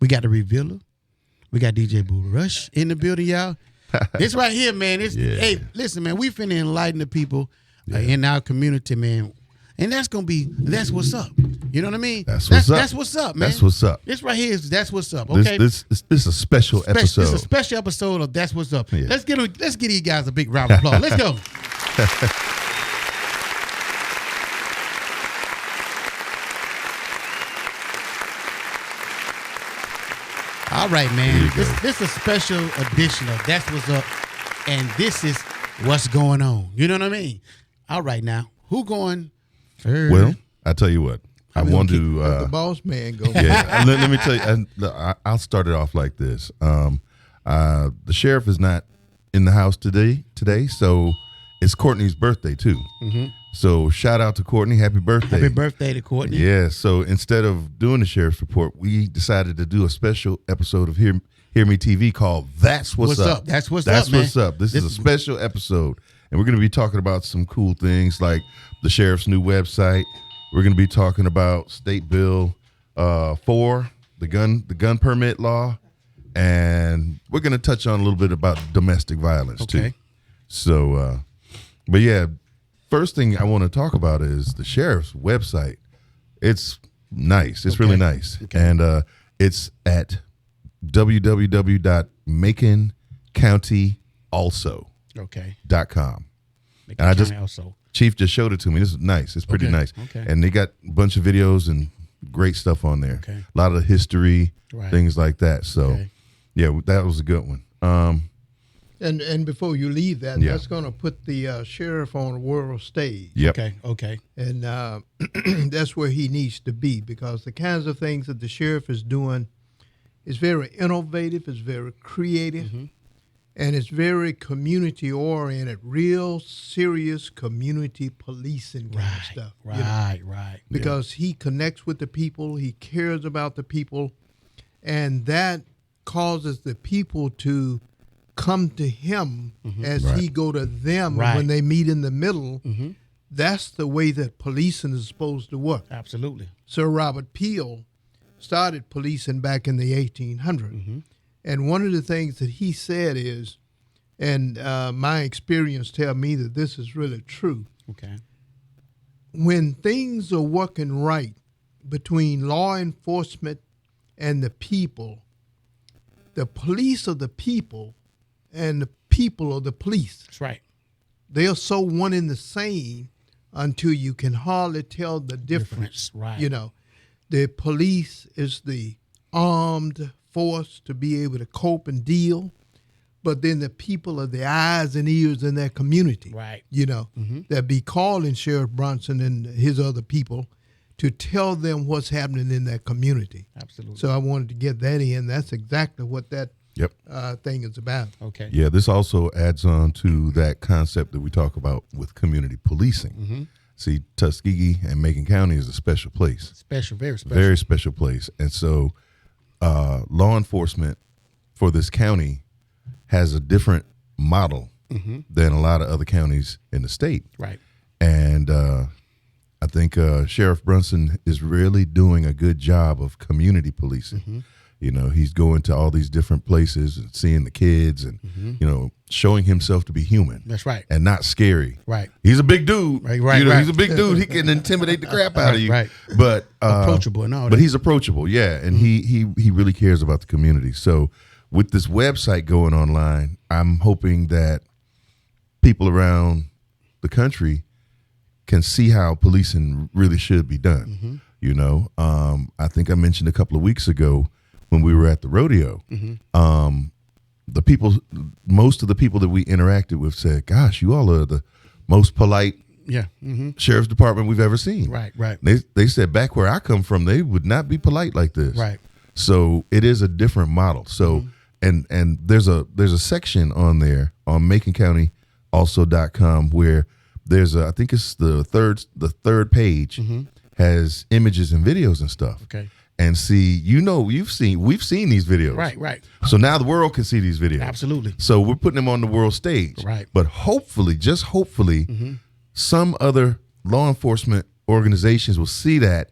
We got the Revealer. We got DJ Boo Rush in the building, y'all. This right here, man. Hey, listen, man. We finna enlighten the people in our community, man. And that's what's up. You know what I mean? That's what's up. That's what's up, man. That's what's up. This right here is that's what's up. Okay. This is a special episode. This is a special episode of That's What's Up. Yeah. Let's give you guys a big round of applause. Let's go. All right, man. This is a special edition of That's What's Up, and this is what's going on. You know what I mean? All right, now who going first? Well, I tell you what. I want to. The boss man go. Yeah, let me tell you. I'll start it off like this. The sheriff is not in the house today, so it's Courtney's birthday too. Mm-hmm. So shout out to Courtney. Happy birthday. Happy birthday to Courtney. Yeah. So instead of doing the sheriff's report, we decided to do a special episode of Hear Me TV called That's What's Up. That's what's That's up, man. what's up. This is a special episode, and we're going to be talking about some cool things like the sheriff's new website. We're going to be talking about State Bill 4, the gun permit law, and we're going to touch on a little bit about domestic violence too. So, but yeah, first thing I want to talk about is the sheriff's website. It's nice. It's really nice, and it's at www.maconcountyalso.com. And I just Chief just showed it to me. This is nice. It's pretty nice. Okay. And they got a bunch of videos and great stuff on there. Okay. A lot of history, things like that. So, yeah, that was a good one. And before you leave that, that's going to put the sheriff on the world stage. Yep. Okay. And that's where he needs to be, because the kinds of things that the sheriff is doing is very innovative, it's very creative, and it's very community-oriented, real serious community policing kind of stuff. Right. Because he connects with the people, he cares about the people, and that causes the people to come to him as he go to them when they meet in the middle. That's the way that policing is supposed to work. Absolutely. Sir Robert Peel started policing back in the 1800s. And one of the things that he said is, and my experience tell me that this is really true. Okay. When things are working right between law enforcement and the people, the police are the people and the people are the police. That's right. They are so one and the same until you can hardly tell the difference. Right. You know, the police is the armed force to be able to cope and deal, but then the people are the eyes and ears in their community. Right. You know, that be calling Sheriff Brunson and his other people to tell them what's happening in their community. Absolutely. So I wanted to get that in. That's exactly what that thing is about. Okay. Yeah, this also adds on to that concept that we talk about with community policing. See, Tuskegee and Macon County is a special place. Very special. Very special place. And so law enforcement for this county has a different model than a lot of other counties in the state. Right. And I think Sheriff Brunson is really doing a good job of community policing. You know, he's going to all these different places and seeing the kids and, you know, showing himself to be human. That's right. And not scary. Right. He's a big dude. Right. You know, he's a big dude. He can intimidate the crap out of you. Right. But approachable and all that. But he's approachable, yeah. And he really cares about the community. So with this website going online, I'm hoping that people around the country can see how policing really should be done. You know, I think I mentioned a couple of weeks ago when we were at the rodeo, most of the people that we interacted with said, gosh, you all are the most polite sheriff's department we've ever seen. Right. They said back where I come from, they would not be polite like this. Right. So it is a different model. So, and there's a section on there on MaconCountyAlso.com where there's I think it's the third page has images and videos and stuff. Okay. And see, you know, we've seen these videos. Right. So now the world can see these videos. Absolutely. So we're putting them on the world stage. Right. But hopefully, just hopefully, some other law enforcement organizations will see that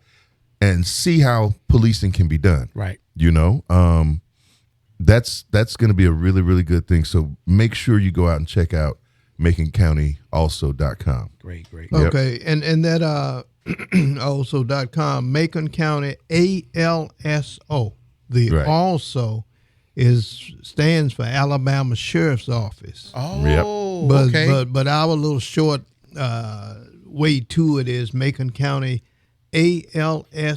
and see how policing can be done. Right. You know, that's going to be a really, really good thing. So make sure you go out and check out MaconCountyAlso.com. Great. Okay, and that also.com, Macon County ALSO. The Right. also stands for Alabama Sheriff's Office. Oh, But okay. but our little short way to it is Macon County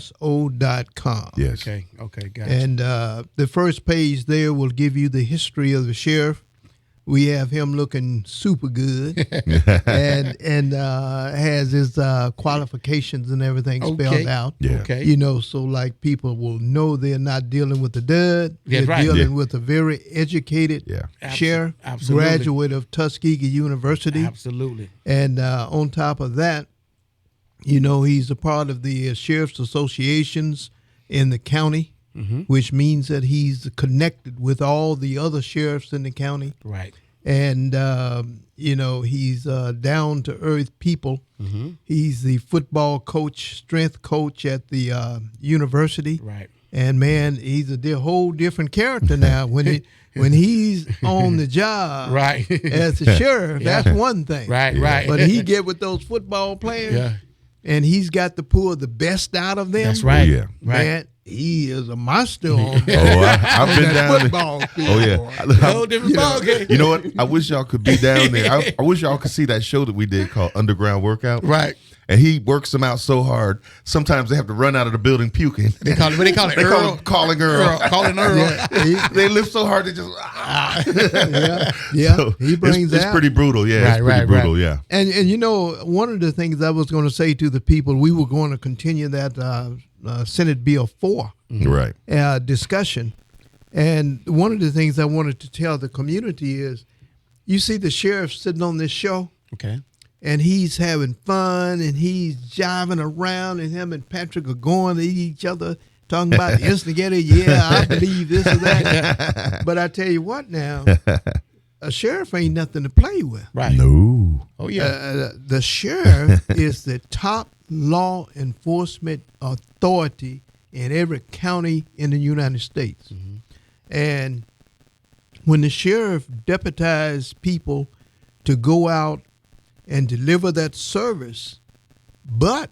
ALSO.com. Yes. Okay, gotcha. And the first page there will give you the history of the sheriff. We have him looking super good, and has his qualifications and everything spelled out. Yeah. Okay. You know, so like people will know they're not dealing with a dud. That's They're right. dealing with a very educated Yeah. sheriff, Absolutely. graduate of Tuskegee University. Absolutely. And on top of that, you know, he's a part of the sheriff's associations in the county, which means that he's connected with all the other sheriffs in the county. Right. And, you know, he's down to earth people. He's the football coach, strength coach at the university. Right. And man, he's a whole different character now. When he's on the job, Right. as a sheriff, Yeah. that's one thing. Right. Right. But he get with those football players, Yeah. and he's got to pull the best out of them. That's right. Oh, yeah. Right. Man, he is a monster on Oh, I've been that down there. football field. Oh yeah. Whole different ballgame. You know what? I wish y'all could be down there. I wish y'all could see that show that we did called Underground Workout. Right. And he works them out so hard. Sometimes they have to run out of the building puking. They call it. What they call it? They call Earl. him calling Earl. Calling Earl. Yeah, They lift so hard they just. yeah. So He brings it's out. pretty brutal. Yeah, Right, it's pretty right, brutal. right. Yeah. And you know, one of the things I was going to say to the people, we were going to continue that Senate Bill 4 Right. discussion. And one of the things I wanted to tell the community is, you see the sheriff sitting on this show, Okay. and he's having fun, and he's jiving around, and him and Patrick are going to each other, talking about the instigator. Yeah, I believe this or that. But I tell you what now, a sheriff ain't nothing to play with. Right. No. Oh yeah. The sheriff is the top law enforcement authority in every county in the United States. And when the sheriff deputizes people to go out and deliver that service, but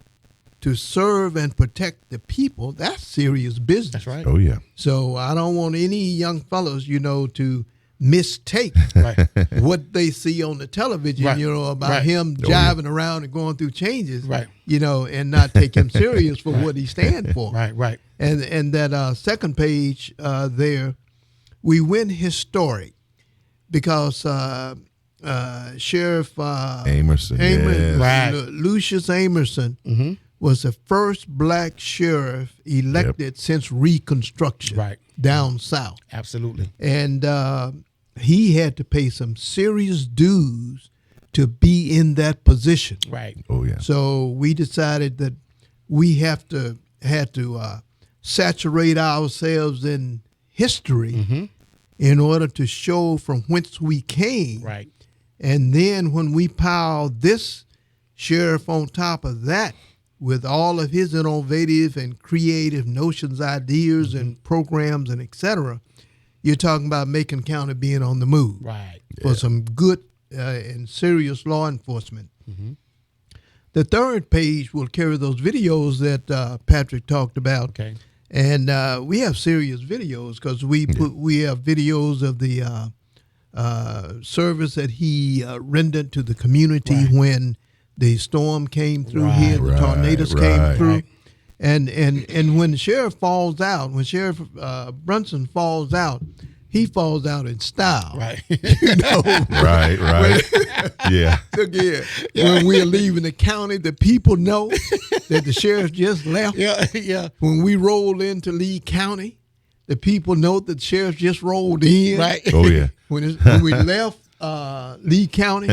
to serve and protect the people, that's serious business. That's right. Oh yeah. So I don't want any young fellows, you know, to mistake Right. what they see on the television, Right. you know, about Right. him Oh, yeah. jiving around and going through changes, Right. you know, and not take him serious for what he stands for. Right. Right. And that second page there, we went historic because Sheriff Amerson. Yes. Right. Lucius Amerson was the first black sheriff elected since Reconstruction Right. down south. Absolutely. And he had to pay some serious dues to be in that position. Right. Oh yeah. So we decided that we had to saturate ourselves in history in order to show from whence we came. Right. And then when we pile this sheriff on top of that, with all of his innovative and creative notions, ideas, and programs, and et cetera, you're talking about Macon County being on the move Right. for some good and serious law enforcement. The third page will carry those videos that Patrick talked about. Okay. And we have serious videos because we have videos of the service that he rendered to the community when the storm came through here, the tornadoes came through. Right. And when the sheriff falls out, when Sheriff Brunson falls out, he falls out in style. Right. You know, Right. Yeah. look here. When we're leaving the county, the people know that the sheriff just left. Yeah. Yeah. When we roll into Lee County, the people know that the sheriff just rolled in. Right. Oh yeah. When we left Lee County,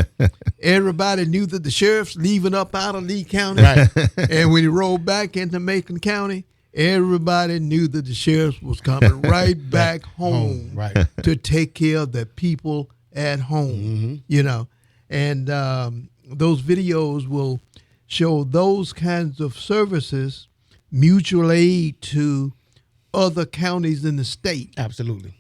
everybody knew that the sheriff's leaving up out of Lee County. Right. And when he rolled back into Macon County, everybody knew that the sheriff was coming right back home Right. to take care of the people at home, you know. And those videos will show those kinds of services, mutual aid to other counties in the state. Absolutely.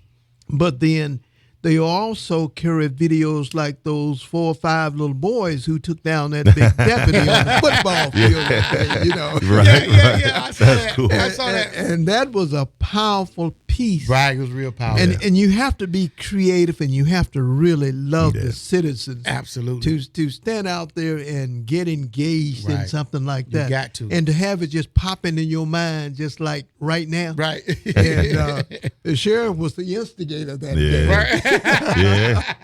But then they also carry videos like those 4 or 5 little boys who took down that big deputy on the football field. You know, Right. Yeah. I saw That's that. cool. I saw that. and that was a powerful piece. Right, it was real powerful. And you have to be creative, and you have to really love the citizens. Absolutely. To stand out there and get engaged in Right. something like You that. got to. And to have it just popping in your mind just like right now. Right. And the sheriff was the instigator that day. Yeah.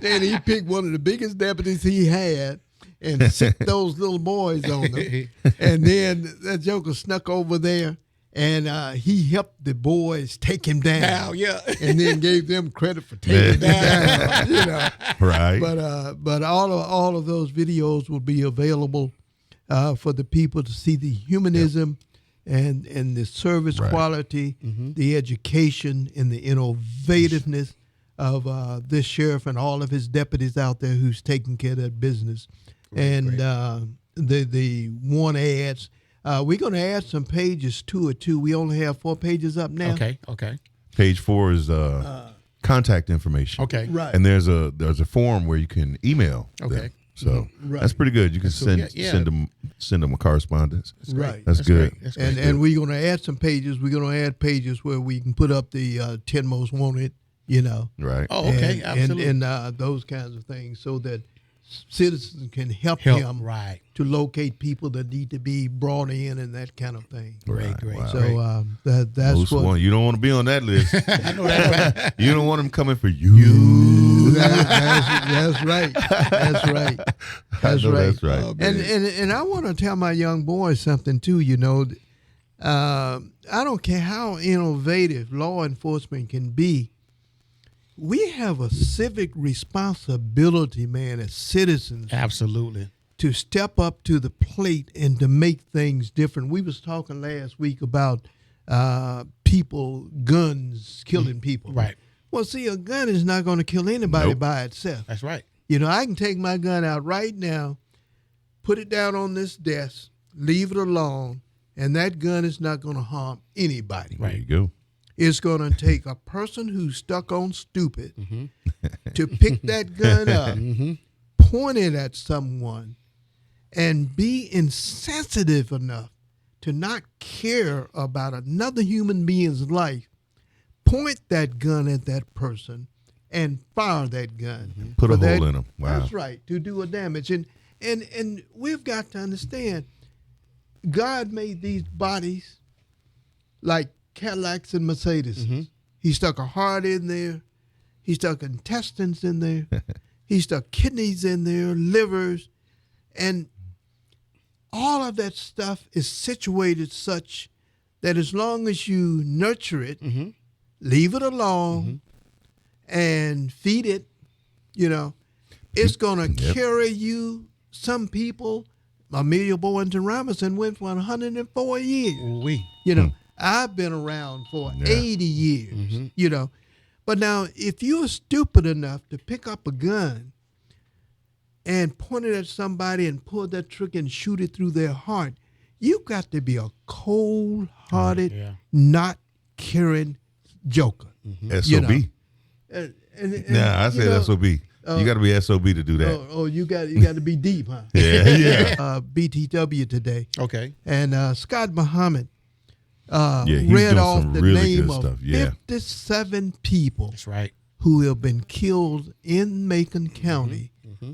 And he picked one of the biggest deputies he had and sick those little boys on them. And then that joker snuck over there and he helped the boys take him down. Now, yeah. And then gave them credit for taking him down. You know. Right. But all of those videos will be available for the people to see the humanism and the service quality, the education, and the innovativeness of this sheriff and all of his deputies out there who's taking care of that business. Great. The one ads, we're going to add some pages to it too. We only have 4 pages up now. Okay. Page 4 is contact information. Okay. Right. And there's a form where you can email. Okay. them. So Right. that's pretty good. You can cool. send them a correspondence. Right. That's good. Great. That's great. And we're going to add some pages. We're going to add pages where we can put up the 10 most wanted, you know. Right. Oh, okay. and, Absolutely. and those kinds of things so that citizens can help him Right. to locate people that need to be brought in and that kind of thing. Great. Wow. So that's Most what. want- you don't want to be on that list. I know that's right. You don't want them coming for you. That's right. That's right. I know right. that's right. Oh, And I want to tell my young boys something too. You know, I don't care how innovative law enforcement can be. We have a civic responsibility, man, as citizens, Absolutely. to step up to the plate and to make things different. We was talking last week about guns killing people. Right. Well, see, a gun is not going to kill anybody Nope. by itself. That's right. You know, I can take my gun out right now, put it down on this desk, leave it alone, and that gun is not going to harm anybody. There you go. It's going to take a person who's stuck on stupid to pick that gun up, point it at someone, and be insensitive enough to not care about another human being's life, point that gun at that person, and fire that gun. Put a For hole that- in them. Wow. That's right, to do a damage. And we've got to understand, God made these bodies like Cadillacs and Mercedes. He stuck a heart in there. He stuck intestines in there. He stuck kidneys in there, livers. And all of that stuff is situated such that as long as you nurture it, leave it alone, and feed it, you know, it's going to carry you. Some people, Amelia Boynton Robinson went for 104 years. We. You know, I've been around for 80 years, you know. But now, if you're stupid enough to pick up a gun and point it at somebody and pull that trigger and shoot it through their heart, you got to be a cold-hearted, not caring joker. SOB. You know. And Nah, I you said know, SOB. You got to be SOB to do that. Oh, you got to be deep, huh? Yeah. BTW today, Okay. and Scott Muhammad he's read doing off some the really name good of stuff. Yeah. 57 people That's right. who have been killed in Macon County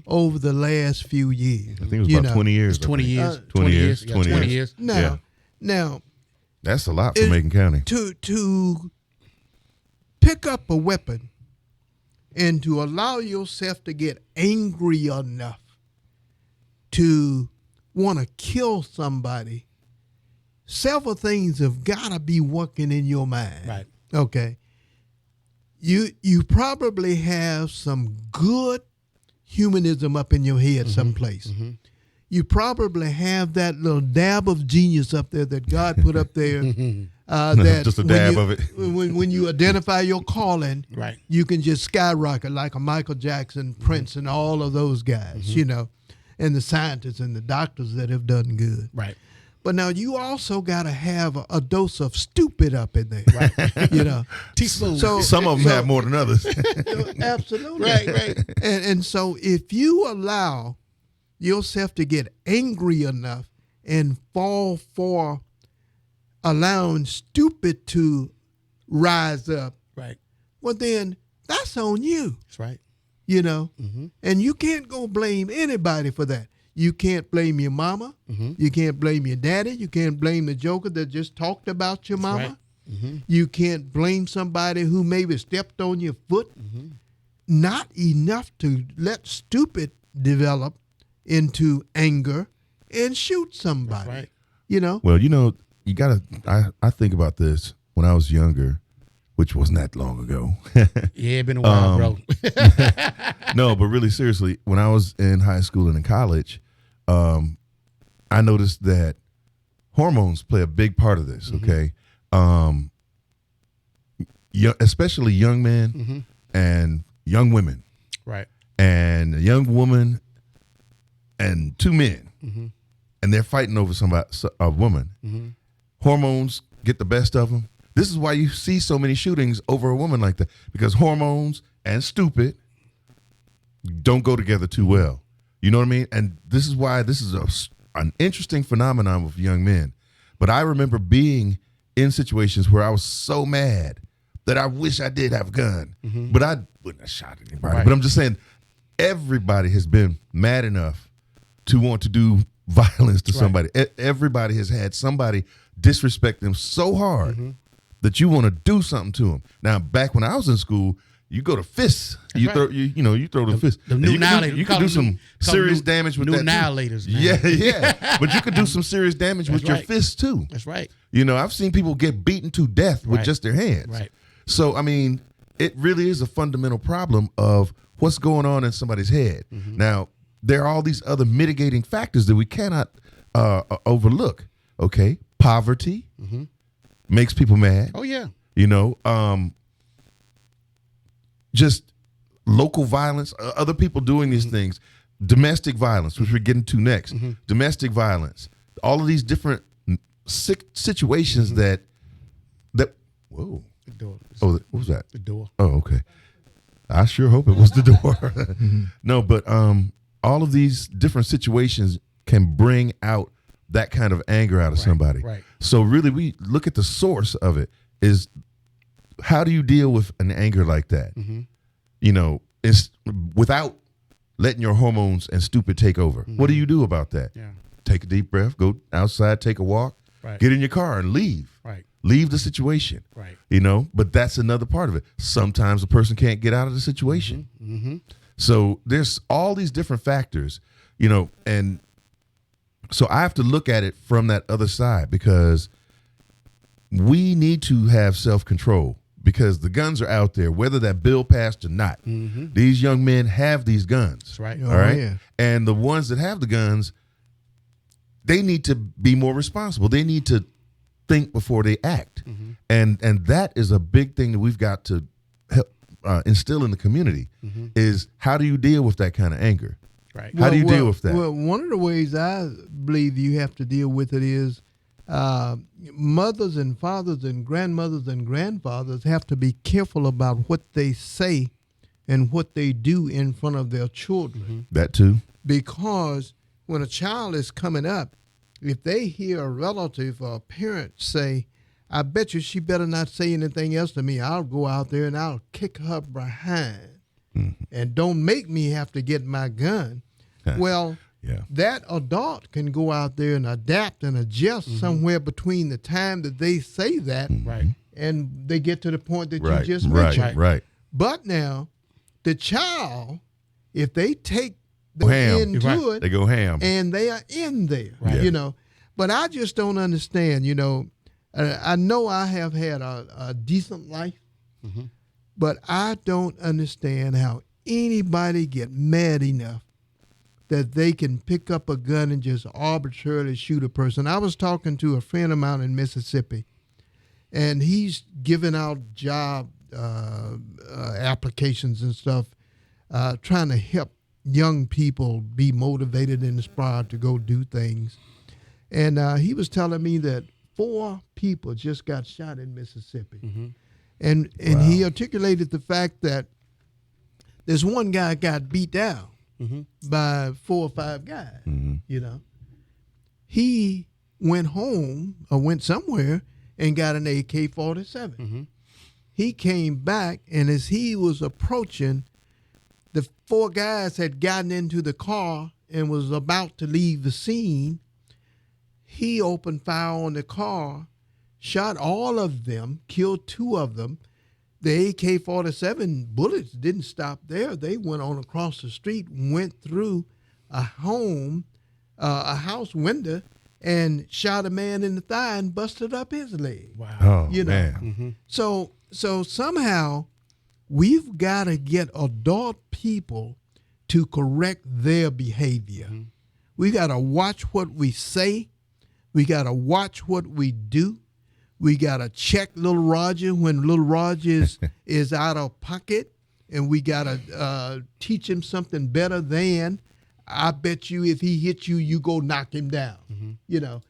over the last few years. I think it was about 20 years. It's 20 I think. years. 20 years. Yeah, 20 20 years. years. Now, Yeah. That's a lot for It- Macon County. to pick up a weapon and to allow yourself to get angry enough to want to kill somebody, several things have got to be working in your mind. Right. Okay. You probably have some good humanism up in your head someplace. You probably have that little dab of genius up there that God put up there. That Just a when dab you- of it. When you identify your calling, Right. you can just skyrocket like a Michael Jackson, Prince, and all of those guys, you know, and the scientists and the doctors that have done good. Right. But now you also got to have a dose of stupid up in there, Right. you know. Teaspoon. Some of them have more than others. Absolutely. Right. And so if you allow yourself to get angry enough and fall for allowing stupid to rise up, Right. well, then that's on you, That's right. you know. Mm-hmm. And you can't go blame anybody for that. You can't blame your mama. Mm-hmm. You can't blame your daddy. You can't blame the joker that just talked about your mama. right. Mm-hmm. You can't blame somebody who maybe stepped on your foot. Mm-hmm. Not enough to let stupid develop into anger and shoot somebody. Right. You know? Well, you know, you gotta. I think about this when I was younger, which wasn't that long ago. Yeah, it been a while, bro. No, but really seriously, when I was in high school and in college, I noticed that hormones play a big part of this. Okay, especially young men and young women, Right. and a young woman and two men, and they're fighting over a woman. Hormones get the best of them. This is why you see so many shootings over a woman like that, because hormones and stupid don't go together too well. You know what I mean? And this is why this is an interesting phenomenon with young men. But I remember being in situations where I was so mad that I wish I did have a gun, but I wouldn't have shot anybody. Right. But I'm just saying, everybody has been mad enough to want to do violence to somebody. Everybody has had somebody disrespect them so hard that you want to do something to them. Now, back when I was in school, you go to fists. You right. throw you throw the fist. The And new you annihilator. you can do some serious damage with new that. Too. annihilators, man. Yeah. But you could do some serious damage with your right. fists too. That's right. You know, I've seen people get beaten to death with Right. just their hands. Right. So, I mean, it really is a fundamental problem of what's going on in somebody's head. Now, there are all these other mitigating factors that we cannot overlook. Okay, poverty makes people mad. Oh yeah. You know, just local violence, other people doing these things, domestic violence, which we're getting to next, domestic violence, all of these different situations that, whoa. The door. Oh, what was that? The door. Oh, okay. I sure hope it was the door. No, but all of these different situations can bring out that kind of anger out of somebody. right. So really, we look at the source of it is how do you deal with an anger like that? You know, it's without letting your hormones and stupid take over. What do you do about that? Yeah. Take a deep breath, go outside, take a walk, Right. get in your car and leave. Right. Leave the situation. Right. You know, but that's another part of it. Sometimes a person can't get out of the situation. So there's all these different factors, you know, and so I have to look at it from that other side because we need to have self-control because the guns are out there, whether that bill passed or not. These young men have these guns. That's right. All right. Yeah. And the ones that have the guns, they need to be more responsible. They need to think before they act. And that is a big thing that we've got to help instill in the community is how do you deal with that kind of anger? Right. How do you deal with that? Well, one of the ways I believe you have to deal with it is mothers and fathers and grandmothers and grandfathers have to be careful about what they say and what they do in front of their children. That too. Because when a child is coming up, if they hear a relative or a parent say, I bet you she better not say anything else to me. I'll go out there and I'll kick her behind. And don't make me have to get my gun. Well, Yeah. that adult can go out there and adapt and adjust somewhere between the time that they say that Right. and they get to the point that Right. you just Right. mentioned. Right. But now, the child, if they take Go ham. into Right. it, They go ham. and they are in there, Right. you know. But I just don't understand, you know. I know I have had a decent life, but I don't understand how anybody get mad enough that they can pick up a gun and just arbitrarily shoot a person. I was talking to a friend of mine in Mississippi, and he's giving out job applications and stuff, trying to help young people be motivated and inspired to go do things. And he was telling me that 4 people just got shot in Mississippi. Mm-hmm. And he articulated the fact that there's one guy got beat down by 4 or 5 guys, you know. He went home or went somewhere and got an AK-47. He came back, and as he was approaching, the 4 guys had gotten into the car and was about to leave the scene. He opened fire on the car, shot all of them, killed 2 of them. The AK-47 bullets didn't stop there. They went on across the street, went through a home, a house window, and shot a man in the thigh and busted up his leg. Wow. Oh, You know. man. So somehow we've got to get adult people to correct their behavior. We got to watch what we say. We got to watch what we do. We got to check little Roger when little Roger is out of pocket, and we got to teach him something better than, I bet you if he hits you, you go knock him down. You know,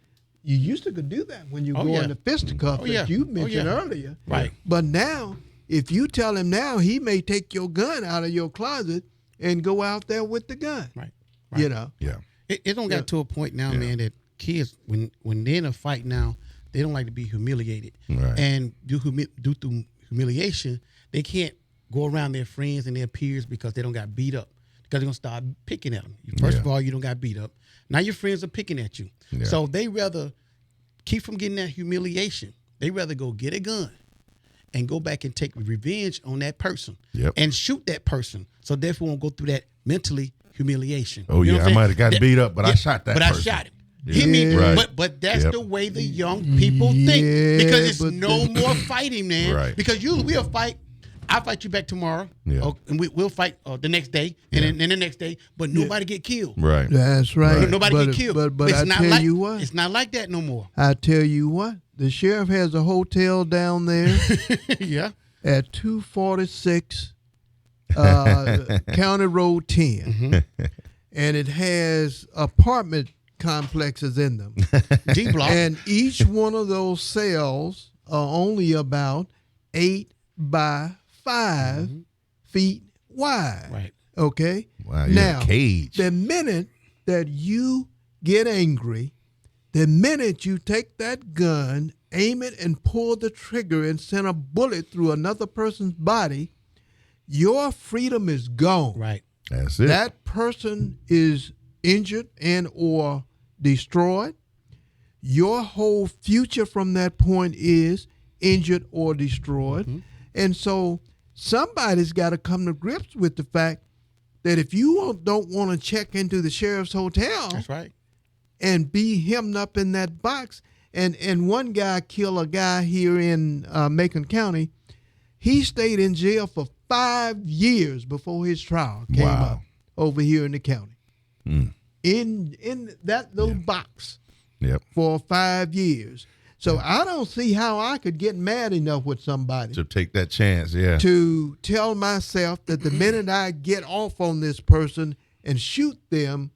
you used to could do that when you go into fisticuffs that you mentioned earlier. Right. But now, if you tell him now, he may take your gun out of your closet and go out there with the gun. Right. You know. Yeah. It don't get to a point now, man, that kids, when they're in a fight now, they don't like to be humiliated. Right. And due to humiliation, they can't go around their friends and their peers because they don't got beat up. Because they're going to start picking at them. First of all, you don't got beat up. Now your friends are picking at you. Yeah. So they rather keep from getting that humiliation. They rather go get a gun and go back and take revenge on that person and shoot that person. So therefore won't go through that mentally humiliation. Oh, You know yeah. what I'm I might saying? have got beat up, but I shot that But person. I shot him. Yeah. Right. But that's Yep. the way the young people think, because it's but no more fighting, man. Right. Because we'll fight. I'll fight you back tomorrow, Yeah. and we'll fight the next day, and then the next day. But nobody get killed. Right. That's right. Nobody but, get killed. But it's I not tell like you what. It's not like that no more. I tell you what. The sheriff has a hotel down there Yeah. at 246 County Road 10. And it has apartment complexes in them. G block. And each one of those cells are only about 8 by 5 feet wide. Right. Okay? Wow. You're Now, in a cage. the minute that you get angry, the minute you take that gun, aim it, and pull the trigger and send a bullet through another person's body, your freedom is gone. Right. That's it. That person is injured and or destroyed. Your whole future from that point is injured or destroyed. And so somebody's got to come to grips with the fact that if you don't want to check into the sheriff's hotel That's right. and be hemmed up in that box, and one guy killed a guy here in Macon County, he stayed in jail for 5 years before his trial came up over here in the county. In that little box Yep. for 5 years. So I don't see how I could get mad enough with somebody To take that chance. Yeah. to tell myself that the minute I get off on this person and shoot them,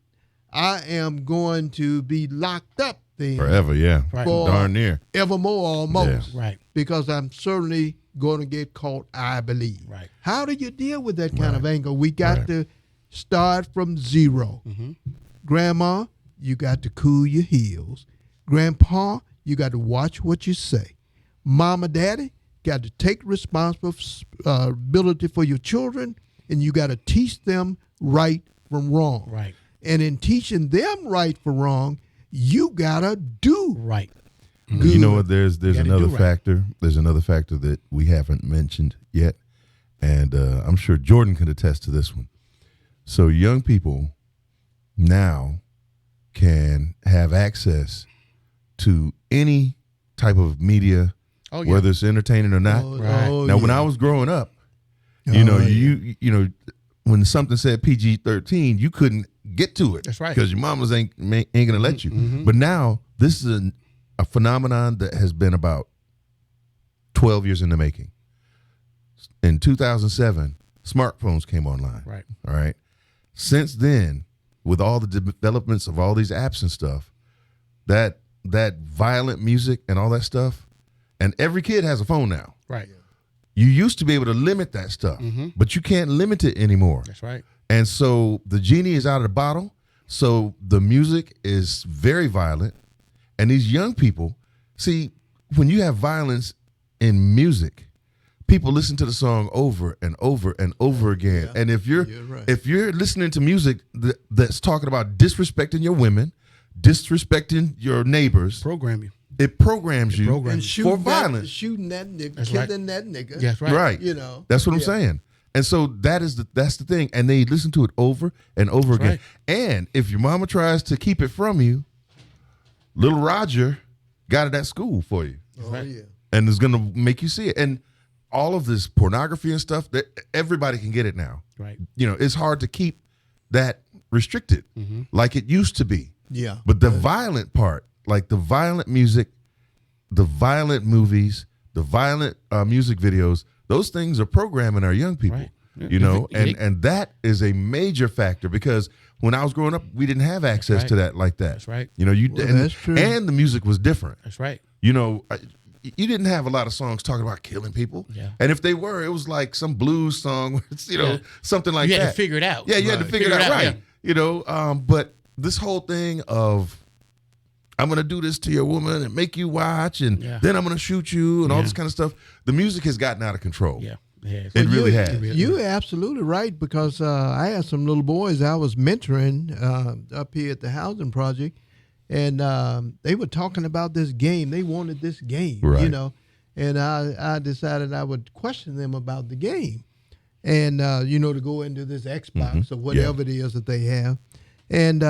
I am going to be locked up then Forever. Yeah. Right. For- Darn near. evermore almost. Yeah. Right. Because I'm certainly going to get caught, I believe. Right. How do you deal with that kind of anger? We got Right. to start from zero. Grandma, you got to cool your heels. Grandpa, you got to watch what you say. Mama, daddy, got to take responsibility for your children, and you got to teach them right from wrong. Right. And in teaching them right from wrong, you got to do Right. You know what? There's gotta another do right. factor. There's another factor that we haven't mentioned yet, and I'm sure Jordan can attest to this one. So young people now can have access to any type of media, Oh, yeah. whether it's entertaining or not. Right. Now, when I was growing up, you know, when something said PG-13, you couldn't get to it. That's right. Because your mamas ain't gonna let you. But now this is a phenomenon that has been about 12 years in the making. In 2007, smartphones came online. Right. All right. Since then, with all the developments of all these apps and stuff, that violent music and all that stuff, and every kid has a phone now. Right. You used to be able to limit that stuff, but you can't limit it anymore. That's right. And so the genie is out of the bottle. So the music is very violent. And these young people, see, when you have violence in music, people listen to the song over and over and over again. Yeah. And if you're listening to music that's talking about disrespecting your women, disrespecting your neighbors, it programs you for violence. Shooting that nigga, killing that nigga. That's right. Right. You know. That's what I'm saying. And so that's the thing. And they listen to it over and over again. Right. And if your mama tries to keep it from you, Little Roger got it at school for you. Oh, yeah. And is going to make you see it. And all of this pornography and stuff, that everybody can get it now. Right. You know, it's hard to keep that restricted like it used to be. Yeah. But the violent part, like the violent music, the violent movies, the violent music videos, those things are programming our young people. Right. Yeah. You know, and that is a major factor because when I was growing up, we didn't have access to that like that. That's right. You know, that's true. And the music was different. That's right. You know, you didn't have a lot of songs talking about killing people. Yeah. And if they were, it was like some blues song, you know, something like that. You had to figure it out. Yeah, you had to figure it out, right. Yeah. You know, but this whole thing of I'm going to do this to your woman and make you watch and then I'm going to shoot you and all this kind of stuff. The music has gotten out of control. Yeah. It really has. You're absolutely right because I had some little boys I was mentoring up here at the housing project, and they were talking about this game. They wanted this game, you know, and I decided I would question them about the game, and you know, to go into this Xbox or whatever it is that they have, and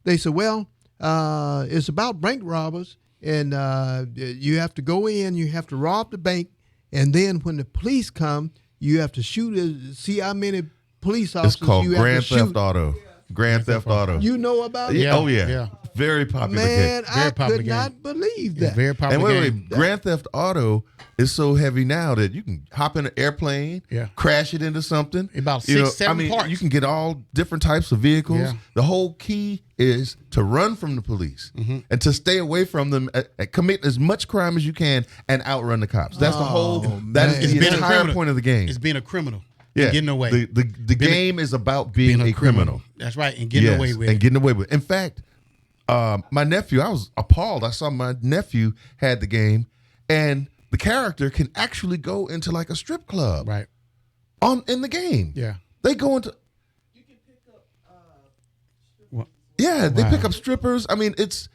they said, well, it's about bank robbers, and you have to go in, you have to rob the bank. And then when the police come, you have to shoot. See how many police officers it's called you Grand have to shoot. Theft Auto. Grand Theft Auto. You know about it? Yeah. Oh, yeah. Very popular Man, game. I could not believe that. Very popular and wait, Grand Theft Auto is so heavy now that you can hop in an airplane, crash it into something. About 6-7 parts. You can get all different types of vehicles. Yeah. The whole key is to run from the police and to stay away from them, commit as much crime as you can, and outrun the cops. That's the whole. That is the entire point of the game. It's being a criminal. Yeah, getting away. The game is about being a criminal. That's right, and getting away with it. And getting away with it. In fact, my nephew, I was appalled. I saw my nephew had the game, and the character can actually go into like a strip club. Right. In the game. Yeah. They go into. You can pick up. They pick up strippers. I mean, it's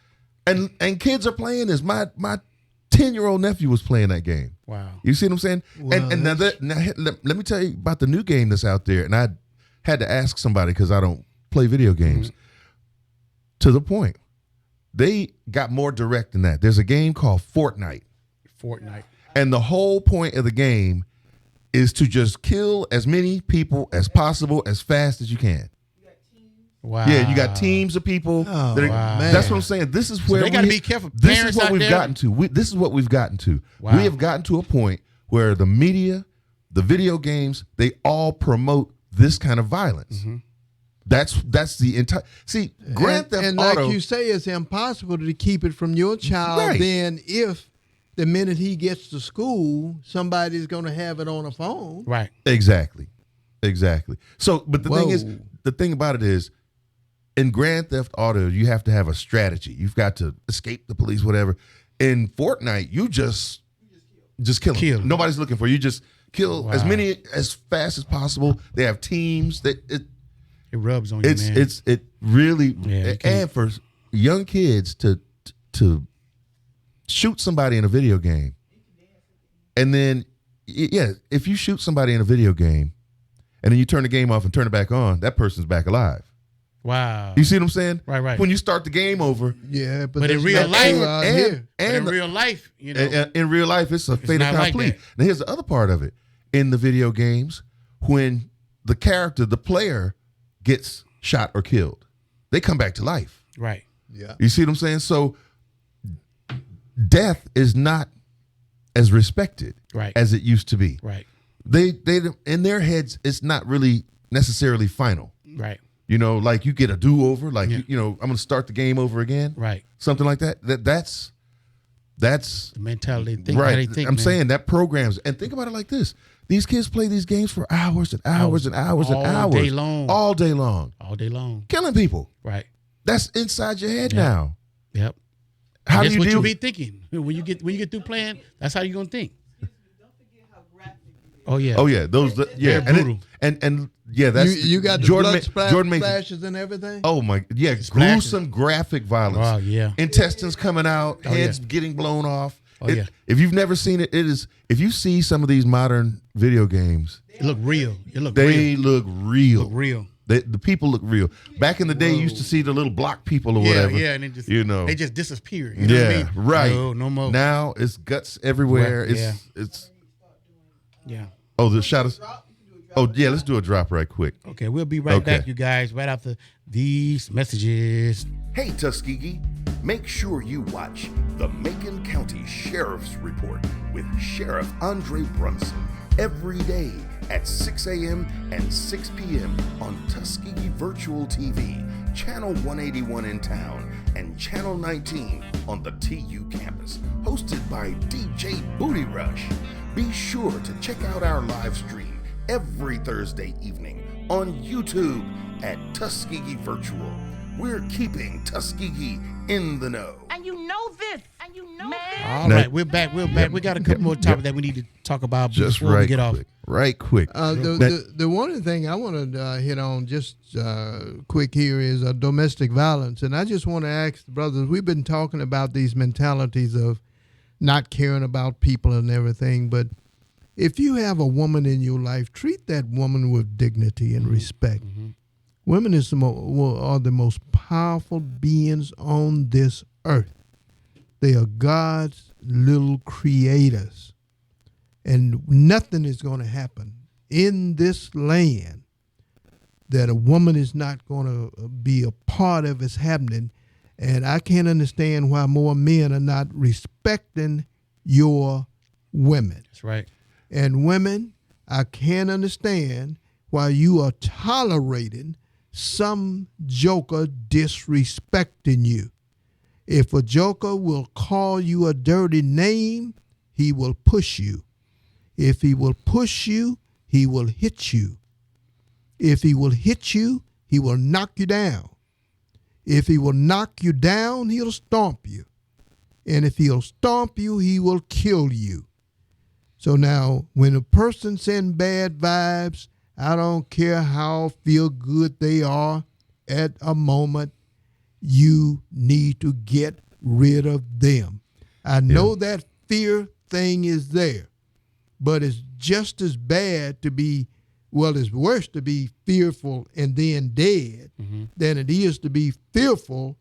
and kids are playing this. My 10-year-old nephew was playing that game. Wow. You see what I'm saying? Well, and now let me tell you about the new game that's out there. And I had to ask somebody because I don't play video games. To the point, they got more direct than that. There's a game called Fortnite. And the whole point of the game is to just kill as many people as possible as fast as you can. Wow. Yeah, you got teams of people. That's what I'm saying. This is where they got to be careful. This is what we've gotten to. This is what we've gotten to. Wow. We have gotten to a point where the media, the video games, they all promote this kind of violence. That's the entire. See, Grand Theft Auto, like you say, it's impossible to keep it from your child. Right. Then, if the minute he gets to school, somebody's going to have it on a phone. Right. Exactly. So, but the thing about it is, in Grand Theft Auto, you have to have a strategy. You've got to escape the police, whatever. In Fortnite, you just kill them. Nobody's looking for you. Just kill as many as fast as possible. They have teams. It rubs on you, man. It really and for young kids to shoot somebody in a video game, and then if you shoot somebody in a video game, and then you turn the game off and turn it back on, that person's back alive. Wow. You see what I'm saying? Right. When you start the game over. Yeah, but in real life, in real life, you know. In real life, it's a fait accompli. Like now, here's the other part of it. In the video games, when the character, the player, gets shot or killed, they come back to life. Right. Yeah. You see what I'm saying? So death is not as respected as it used to be. Right. They in their heads, it's not really necessarily final. Right. You know, like you get a do-over, like you know, I'm going to start the game over again. Right. Something like that. That's the mentality. Think right. how they think, I'm man. saying that programs, and think about it like this: these kids play these games for hours and hours and hours and hours, all day long, all day long, killing people. Right. That's inside your head now. Yep. How do that's you what deal? you be thinking when you get through playing. That's how you gonna think. Oh yeah. Oh yeah. Those. Yeah. Brutal. And yeah. That's you got the Jordan. blood Jordan splashes and everything. Oh my. Yeah. Gruesome graphic violence. Oh yeah. Intestines coming out. Heads getting blown off. Yeah. If you've never seen it, it is. If you see some of these modern video games, It look real. They look real. Look real. The people look real. Back in the day, you used to see the little block people or whatever. Yeah, and they just disappear. You know what I mean? Right. No more. Now it's guts everywhere. Right, It's. Yeah. Oh, the shot is. Oh yeah, let's do a drop right quick. Okay, we'll be right back, you guys, right after these messages. Hey, Tuskegee, make sure you watch the Macon County Sheriff's Report with Sheriff Andre Brunson every day at 6 a.m. and 6 p.m. on Tuskegee Virtual TV, Channel 181 in town, and Channel 19 on the TU campus, hosted by DJ Booty Rush. Be sure to check out our live stream every Thursday evening on YouTube at Tuskegee Virtual. We're keeping Tuskegee in the know. And you know this. And you know this. All right, we're back. We got a couple more topics that we need to talk about Just before right we get quick. off. Right quick. The one thing I want to hit on just quick here is domestic violence. And I just want to ask the brothers, we've been talking about these mentalities of not caring about people and everything. But if you have a woman in your life, treat that woman with dignity and respect. Mm-hmm. Women are the most powerful beings on this earth. They are God's little creators. And nothing is going to happen in this land that a woman is not going to be a part of is happening. And I can't understand why more men are not respecting your women. That's right. And women, I can't understand why you are tolerating some joker disrespecting you. If a joker will call you a dirty name, he will push you. If he will push you, he will hit you. If he will hit you, he will knock you down. If he will knock you down, he'll stomp you. And if he'll stomp you, he will kill you. So now, when a person sends bad vibes, I don't care how feel good they are at a moment, you need to get rid of them. I know that fear thing is there, but it's just as bad to be, it's worse to be fearful and then dead than it is to be fearful,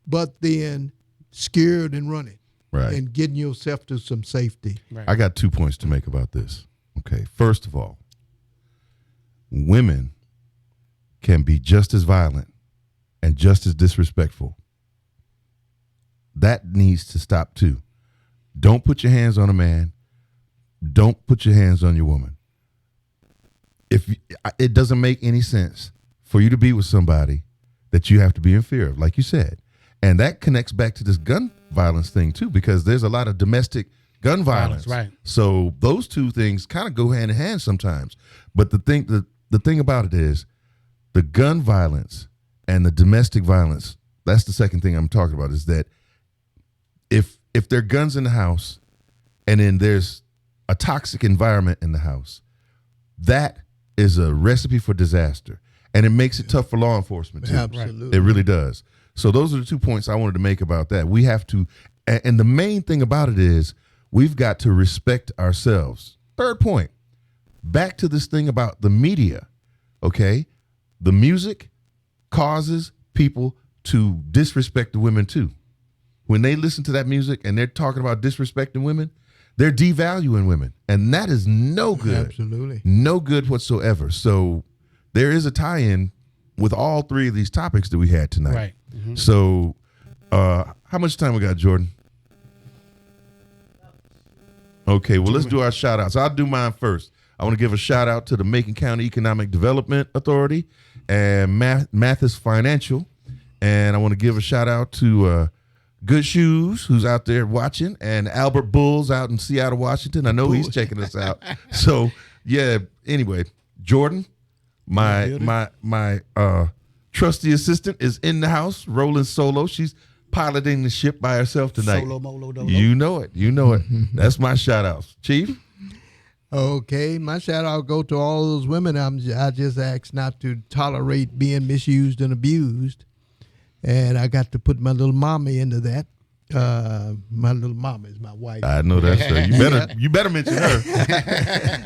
but then scared and running. Right. And getting yourself to some safety. Right. I got 2 points to make about this. Okay. First of all, women can be just as violent and just as disrespectful. That needs to stop too. Don't put your hands on a man. Don't put your hands on your woman. It doesn't make any sense for you to be with somebody that you have to be in fear of, like you said. And that connects back to this gun violence thing too, because there's a lot of domestic gun violence. Right. So those two things kind of go hand in hand sometimes. But the thing about it is the gun violence and the domestic violence, that's the second thing I'm talking about, is that if there are guns in the house and then there's a toxic environment in the house, that is a recipe for disaster. And it makes it tough for law enforcement too. Absolutely. It really does. So those are the 2 points I wanted to make about that. We have to, and the main thing about it is we've got to respect ourselves. Third point, back to this thing about the media, okay? The music causes people to disrespect the women too. When they listen to that music and they're talking about disrespecting women, they're devaluing women. And that is no good. Absolutely. No good whatsoever. So there is a tie-in with all three of these topics that we had tonight. Right. Mm-hmm. So how much time we got, Jordan? Okay, well, let's do our shout outs. I'll do mine first. I want to give a shout out to the Macon County Economic Development Authority and Mathis Financial. And I want to give a shout out to Good Shoes, who's out there watching, and Albert Bulls out in Seattle, Washington. I know he's checking us out. So yeah, anyway, Jordan, my trusty assistant is in the house, rolling solo. She's piloting the ship by herself tonight. Solo, molo, dolo. You know it. That's my shout outs. Chief? Okay, my shout out go to all those women. I just ask not to tolerate being misused and abused, and I got to put my little mommy into that. My little mama is my wife. I know that's her. You better mention her.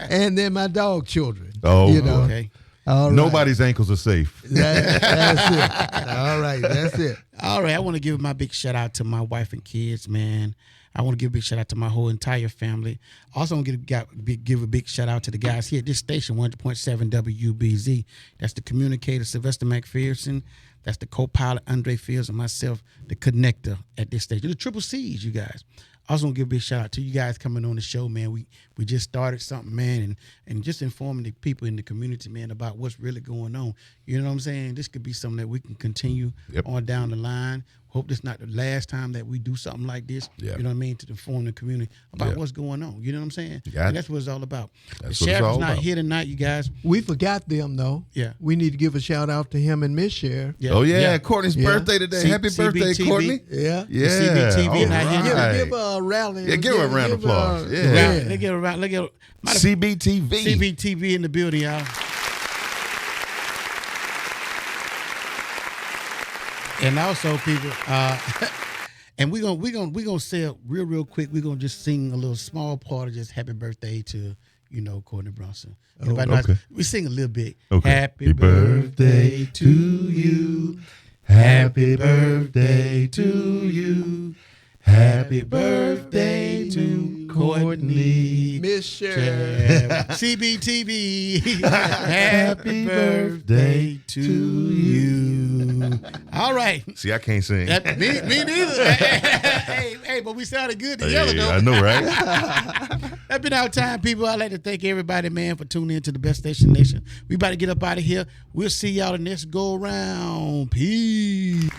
And then my dog children. Oh, okay. All right. Nobody's ankles are safe. That's it. All right, that's it. All right, I want to give my big shout out to my wife and kids, man. I want to give a big shout out to my whole entire family. Also, want to give a big shout out to the guys here at this station, 100.7 WBZ. That's the communicator, Sylvester McPherson. That's the co-pilot, Andre Fields, and myself, the connector at this station. The Triple C's, you guys. I also want to give a big shout out to you guys coming on the show, man. We just started something, man, and just informing the people in the community, man, about what's really going on. You know what I'm saying? This could be something that we can continue on down the line. Hope this not the last time that we do something like this. Yep. You know what I mean? To inform the community about what's going on. You know what I'm saying? And that's what it's all about. That's the what it's sheriff's all not about. here tonight, you guys. We forgot them though. Yeah. We need to give a shout out to him and Miss Sheriff. Yeah. Oh, yeah. Courtney's Yeah. birthday today. Happy birthday, CBTV. Courtney. Yeah. Yeah. CBTV all not here. right. Give her a rally. Yeah, give her a round of applause. Yeah. Let's get around. Let's get CBTV. CBTV in the building, y'all. And also, people, and we're gonna say it real quick. We're gonna just sing a little small part of just happy birthday to Courtney Brunson. Everybody knows okay. we sing a little bit. Okay. Happy birthday to you. Happy birthday to you. Happy birthday to Courtney. Miss Sheriff. CBTV. Happy birthday to you. All right. See, I can't sing. Me neither. hey, but we sounded good together, though. I know, right? That's been our time, people. I'd like to thank everybody, man, for tuning in to the Best Station Nation. We about to get up out of here. We'll see y'all the next go around. Peace.